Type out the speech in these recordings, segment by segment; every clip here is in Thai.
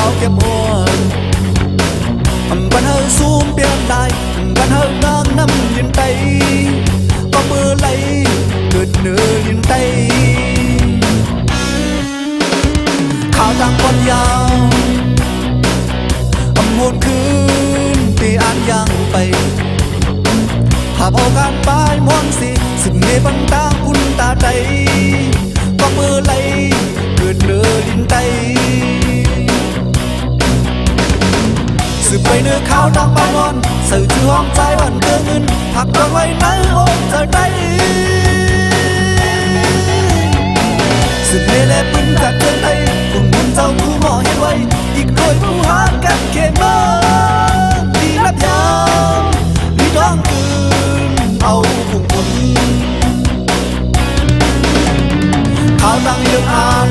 bao kẹp buồn vẫn hơi xuống biển đại vẫn hơi ngang năm liền tay có mưa lấy cơn nửa liền tay khao tăng con yao hồnคืนที่อ่านยังไปภาพเอาการป้ายม้วนสิสึกเงยบังตาคุณตาใจก็มือไหลเกิดเนื้อดินไตสึกไปเนื้อข้าวดังบางอนสื่อชื่อห้องใจวันเกินเงินหักตัวไว้ไหนโอ้เธอได้สึกเงยและปืนกัดเกินไตคุณมุนเจ้าคู่หมอเห็นไว้อีกโดยผู้หากันเข็มมาดีรับยามดีร้องคืนเอาผู้คนข่าวดังเรื่องอ่าน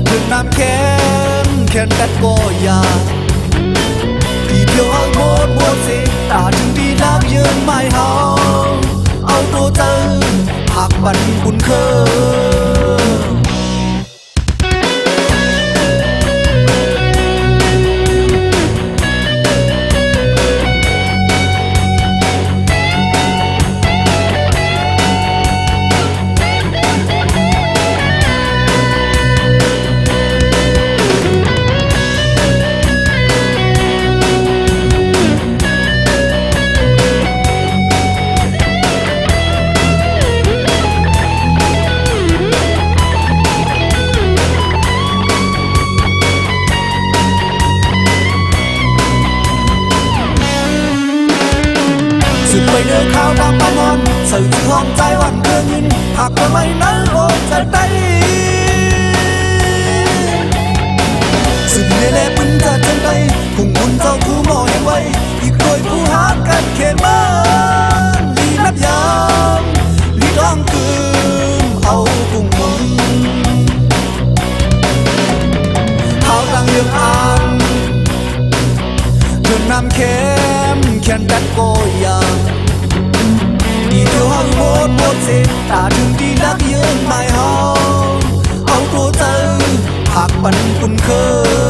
เรื่องน้ำแข็งแค่กัดก็ยาที่เดียวเอาหมดหมดสิตาถึงดีรักยืนไม่เฮาเอาตัวเจอหักบันบุญเคยสึกไปเนื้อข้าวดำมางอนสื่อชื่อห้องใจวันเกินยินหากไม่นั้นโอ้จะได้สึกเนเล่ปืนจะจังใดพุ่งมุนเจ้าคู่หมอเห็นไว้อีกโดยผู้หากันเข็มมาลีนับยามลีร้องคืนเอาพุ่งมุนข้าวดังเรื่องอ่านเรื่องน้ำเค็มแค่ดัดโกยาดีเดียวเอาหมดหมดสิตาถึงดีรักยืนไม่เฮาเอาตัวเจอหักปันคุณเคย